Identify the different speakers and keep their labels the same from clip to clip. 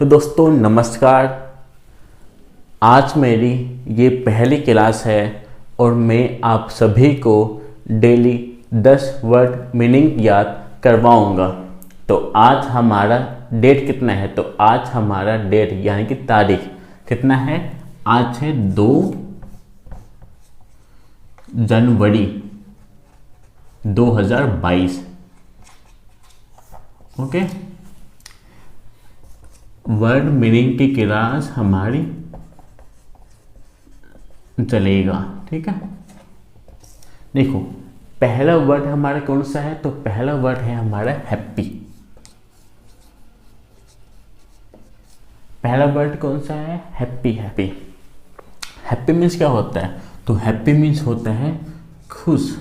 Speaker 1: तो दोस्तों नमस्कार। आज मेरी ये पहली क्लास है और मैं आप सभी को डेली 10 वर्ड मीनिंग याद करवाऊंगा। तो आज हमारा डेट कितना है? तो आज हमारा डेट यानी कि तारीख कितना है? आज है 2 जनवरी 2022। ओके, वर्ड मीनिंग की क्लास हमारी चलेगा। ठीक है, देखो पहला वर्ड हमारा कौन सा है? तो पहला वर्ड है हमारा हैप्पी। पहला वर्ड कौन सा है? हैप्पी। हैप्पी हैप्पी मीन्स क्या होता है? तो हैप्पी मीन्स होता है खुश।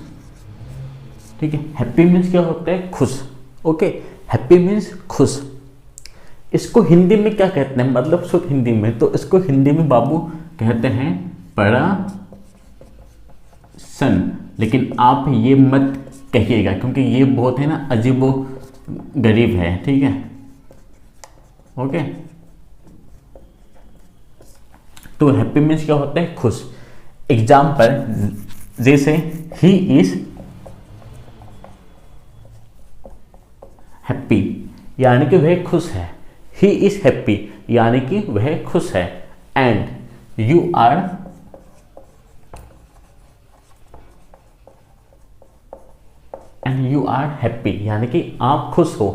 Speaker 1: ठीक है, हैप्पी मीन्स क्या होता है? खुश। ओके, हैप्पी मीन्स खुश। इसको हिंदी में क्या कहते हैं? मतलब शुद्ध हिंदी में तो इसको हिंदी में बाबू कहते हैं परासन। लेकिन आप ये मत कहिएगा क्योंकि ये बहुत है ना अजीबो गरीब है। ठीक है, ओके। तो हैप्पी मीन्स क्या होता है? खुश। एग्जाम्पल जैसे ही इज हैप्पी यानी कि वह खुश है। ही इज हैप्पी यानी कि वह खुश है। एंड यू आर हैप्पी यानी कि आप खुश हो।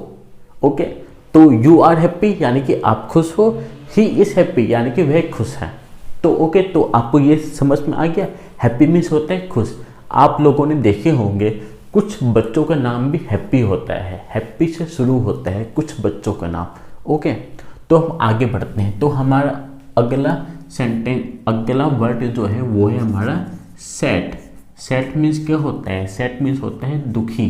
Speaker 1: ओके, तो यू आर हैप्पी यानी कि आप खुश हो। ही इज हैप्पी यानी कि वह खुश है। तो ओके, तो आपको ये समझ में आ गया? हैप्पी मीन्स होता है खुश। आप लोगों ने देखे होंगे कुछ बच्चों का नाम भी हैप्पी होता है, हैप्पी से शुरू होता है कुछ बच्चों का नाम। ओके, तो हम आगे बढ़ते हैं। तो हमारा अगला अगला वर्ड जो है वो है हमारा सैड। सैड मीन्स क्या होता है? सैड मीन्स होता है दुखी।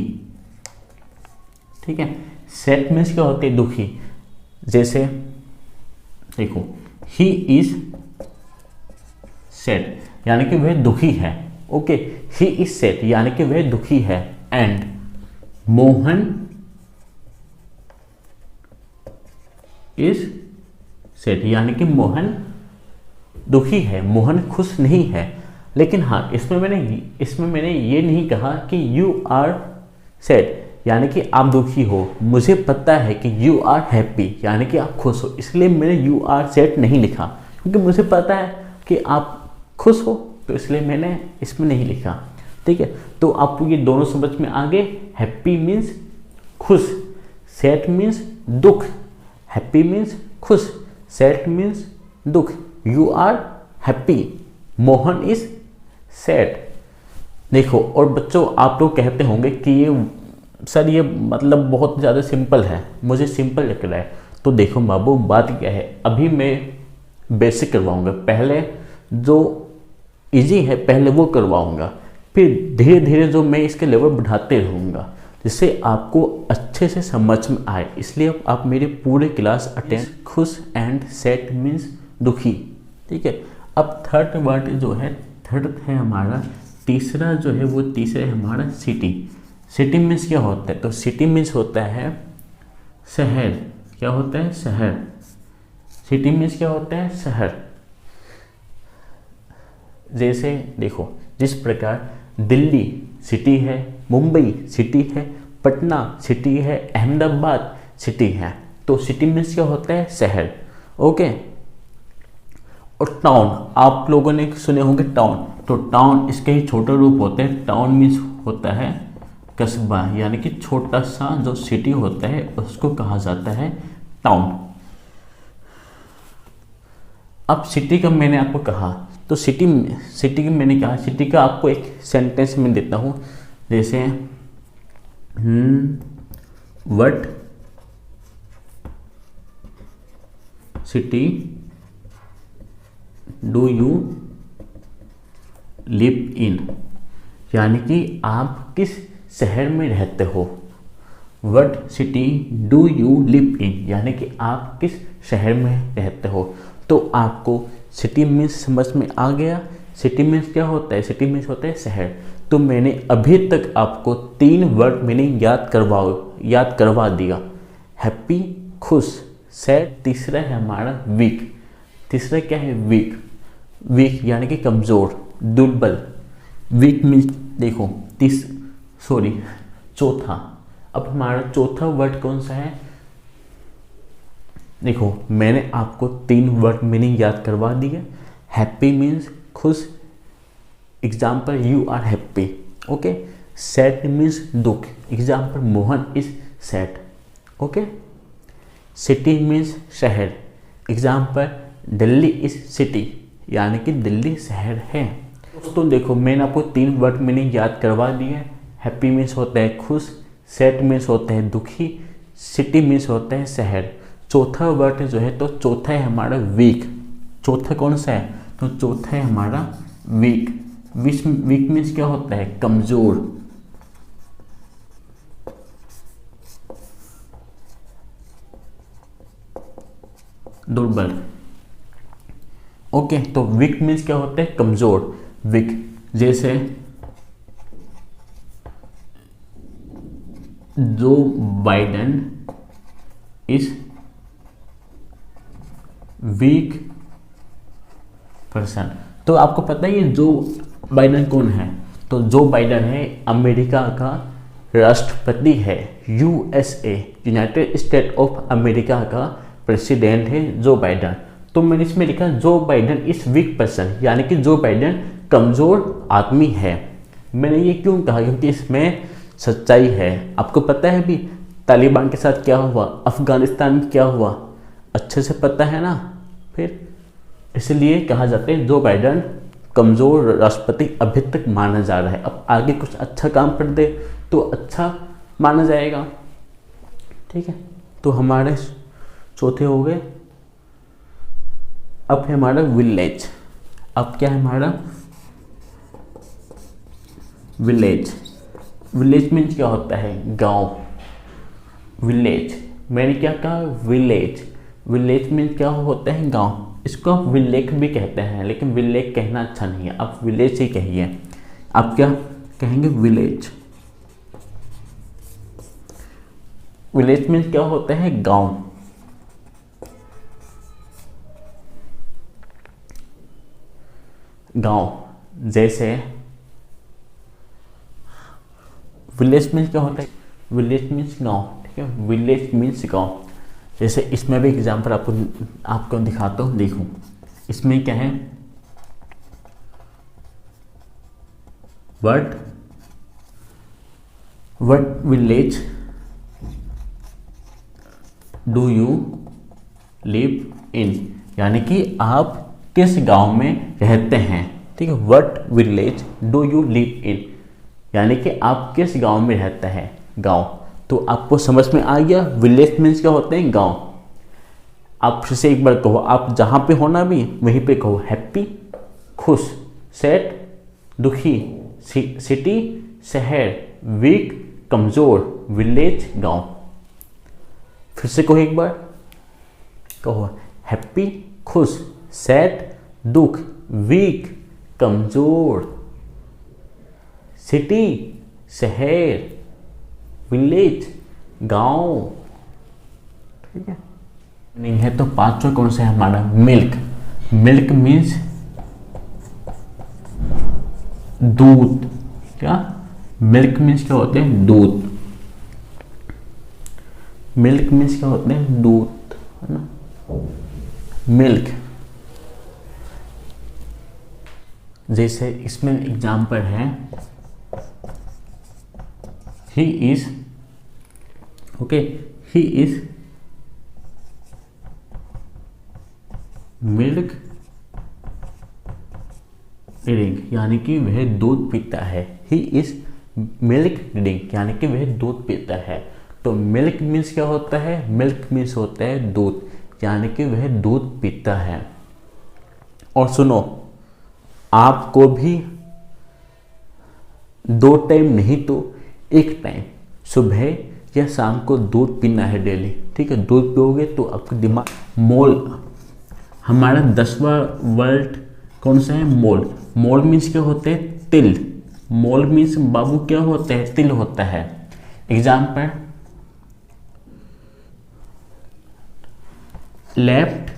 Speaker 1: ठीक है, सैड मीन्स क्या होता है? दुखी। जैसे देखो ही इज सैड यानी कि वह दुखी है। ओके, ही इज सैड यानी कि वह दुखी है। एंड मोहन इज सैड यानी कि मोहन दुखी है, मोहन खुश नहीं है। लेकिन हाँ, इसमें मैंने ये नहीं कहा कि यू आर सैड यानी कि आप दुखी हो। मुझे पता है कि यू आर हैप्पी यानी कि आप खुश हो, इसलिए मैंने यू आर सैड नहीं लिखा क्योंकि मुझे पता है कि आप खुश हो, तो इसलिए मैंने इसमें नहीं लिखा। ठीक है, तो आपको ये दोनों समझ में आ गए। हैप्पी मीन्स खुश, सैड मीन्स दुख। हैप्पी मीन्स खुश, सैड मीन्स दुख। You are happy, Mohan is sad. देखो, और बच्चों आप लोग कहते होंगे कि ये सर ये मतलब बहुत ज़्यादा सिंपल है, मुझे सिंपल लग रहा है। तो देखो बाबू, बात क्या है, अभी मैं बेसिक करवाऊंगा। पहले जो इजी है पहले वो करवाऊंगा, फिर धीरे धीरे जो मैं इसके लेवल बढ़ाते रहूँगा जिससे आपको अच्छे से समझ में आए। इसलिए आप मेरे पूरे क्लास अटेंड। खुश एंड सैड मीन्स दुखी। ठीक है, अब थर्ड वर्ड जो है, थर्ड है हमारा तीसरा जो है वो तीसरा है हमारा सिटी। सिटी मीन्स क्या होता है? तो सिटी मीन्स होता है शहर। क्या होता है? शहर। सिटी मीन्स क्या होता है? शहर। जैसे देखो, जिस प्रकार दिल्ली सिटी है, मुंबई सिटी है, पटना सिटी है, अहमदाबाद सिटी है। तो सिटी मीन्स क्या होता है? शहर। ओके, और टाउन आप लोगों ने सुने होंगे टाउन। तो टाउन इसके ही छोटा रूप होते हैं। टाउन मीन्स होता है कस्बा यानी कि छोटा सा जो सिटी होता है उसको कहा जाता है टाउन। अब सिटी का मैंने आपको कहा, तो सिटी की मैंने कहा, सिटी का आपको एक सेंटेंस में देता हूँ। जैसे what city do you live in यानी कि आप किस शहर में रहते हो। What city do you live in यानी कि आप किस शहर में रहते हो। तो आपको सिटी मीन्स समझ में आ गया। सिटी मीन्स क्या होता है? सिटी मीन्स होता है शहर। तो मैंने अभी तक आपको 3 वर्ड मीनिंग याद करवा दिया। हैप्पी खुश, सैड। तीसरा है हमारा वीक। तीसरा क्या है? वीक। वीक यानी कि कमज़ोर, दुर्बल। वीक मीन्स देखो चौथा। अब हमारा चौथा वर्ड कौन सा है? देखो मैंने आपको 3 वर्ड मीनिंग याद करवा दिए। हैप्पी मीन्स खुश, example you are happy. Okay. Sad means दुख, example Mohan is sad. Okay. City means शहर, एग्जाम्पल दिल्ली इज सिटी, यानी कि दिल्ली शहर है। दोस्तों देखो मैंने आपको 3 वर्ड मीनिंग याद करवा दिए। हैप्पी मीन्स होता है खुश, सैड मीन्स होता है दुखी, सिटी मीन्स होता है शहर। चौथा वर्ड जो है तो चौथा है हमारा वीक। चौथा कौन सा है? तो चौथा है हमारा वीक। वीक मीन्स क्या होता है? कमजोर। दुर्बल। ओके। तो वीक मीन्स क्या होता है? कमजोर। वीक जैसे Joe Biden is weak person. तो आपको पता है ये जो बाइडेन कौन है? तो जो बाइडेन है अमेरिका का राष्ट्रपति है। USA, United state of America का प्रेसिडेंट है जो बाइडेन। तो मैंने इसमें लिखा Joe Biden is weak person, यानी कि जो बाइडेन कमजोर आदमी है। मैंने ये क्यों कहा? क्योंकि इसमें सच्चाई है। आपको पता है भी तालिबान के साथ क्या हुआ, अफगानिस्तान में क्या हुआ, अच्छे से पता है ना। फिर इसलिए कहा जाता है जो बाइडेन कमज़ोर राष्ट्रपति अभी तक माना जा रहा है। अब आगे कुछ अच्छा काम कर दे तो अच्छा माना जाएगा। ठीक है। तो हमारे चौथे हो गए। अब है हमारा विलेज। अब क्या है हमारा? विलेज। विलेज मीन्स क्या होता है? गांव। विलेज, मैंने क्या कहा? विलेज। विलेज मीन्स क्या होता है? गांव। इसको आप विलेज भी कहते हैं, लेकिन विलेज कहना अच्छा नहीं है, आप विलेज ही कहिए। आप क्या कहेंगे? विलेज। विलेज मीन्स क्या होता है? गांव। गांव जैसे विलेज मीन्स क्या होता है? विलेज मीन्स गांव। ठीक है। विलेज मीन्स गांव। जैसे इसमें भी एग्जाम्पल आपको दिखाता हूँ। देखो इसमें क्या है? What village do you live in, यानी कि आप किस गांव में रहते हैं। ठीक है। What village do you live in, यानी कि आप किस गांव में रहते हैं। गांव। तो आपको समझ में आ गया विलेज मीन्स क्या होते हैं? गांव। आप फिर से एक बार कहो, आप जहां पे हो ना भी वहीं पे कहो। हैप्पी खुश, सैड दुखी, सिटी शहर, वीक कमजोर, विलेज गांव। फिर से कहो एक बार, कहो हैप्पी खुश, सैड दुख, वीक कमजोर, सिटी शहर, विलेज गांव। ठीक है। नहीं है तो पांचवा कौन सा है हमारा? मिल्क। मिल्क मीन्स दूध। क्या? मिल्क मीन्स क्या होते हैं? दूध। मिल्क मीन्स क्या होते हैं? दूध, है ना। मिल्क। जैसे इसमें एग्जाम्पल है, ही इज मिल्क ड्रिंक, यानी कि वह दूध पीता है। ही इज मिल्क ड्रिंक, यानी कि वह दूध पीता है। तो मिल्क मीन्स क्या होता है? मिल्क मीन्स होता है दूध, यानी कि वह दूध पीता है। और सुनो, आपको भी 2 टाइम नहीं तो 1 टाइम सुबह या शाम को दूध पीना है डेली। ठीक है। दूध पियोगे तो आपका दिमाग मोल। हमारा 10वां वर्ड कौन सा है? मोल। मोल मीन्स क्या होते हैं? तिल। मोल मीन्स बाबू क्या होता है? तिल होता है। एग्जाम्पल लेफ्ट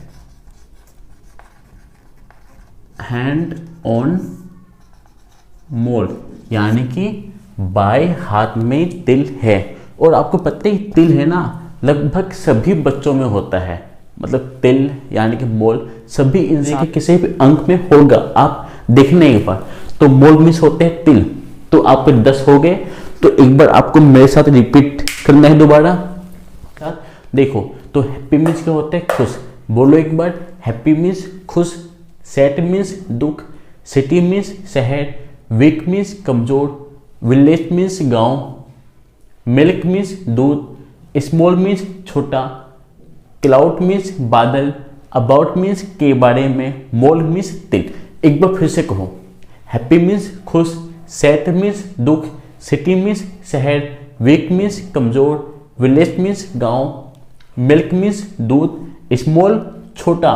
Speaker 1: हैंड ऑन मोल, यानी कि बाएं हाथ में तिल है। और आपको पता ही तिल है ना, लगभग सभी बच्चों में होता है। मतलब तिल यानी कि मोल सभी इंसान के किसी भी अंक में होगा, आप देखने एक बार। तो मोल मिस होते हैं तिल। तो आपके 10 हो गए। तो एक बार आपको मेरे साथ रिपीट करना है दोबारा। देखो, तो हैप्पी मीन्स क्या होता है? खुश। बोलो एक बार, हैप्पी मीन्स खुश, सैड मीन्स दुख, सिटी मीन्स शहर, वीक मीन्स कमजोर, विलेज मीन्स गांव, मिल्क मीन्स दूध, स्मॉल मीन्स छोटा, क्लाउड मीन्स बादल, अबाउट मीन्स के बारे में, मोल मीन्स तिल। एक बार फिर से कहो, हैप्पी मीन्स खुश, सैड मीन्स दुख, सिटी मीन्स शहर, वीक मीन्स कमजोर, विलेज मीन्स गांव, मिल्क मीन्स दूध, स्मॉल छोटा,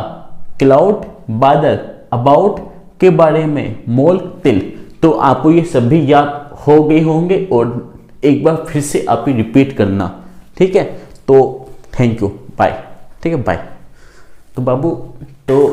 Speaker 1: क्लाउड बादल, अबाउट के बारे में, मोल तिल। तो आपको ये सभी याद हो गए होंगे और एक बार फिर से आप ही रिपीट करना, ठीक है? तो थैंक यू, बाय। ठीक है, बाय। तो बाबू, तो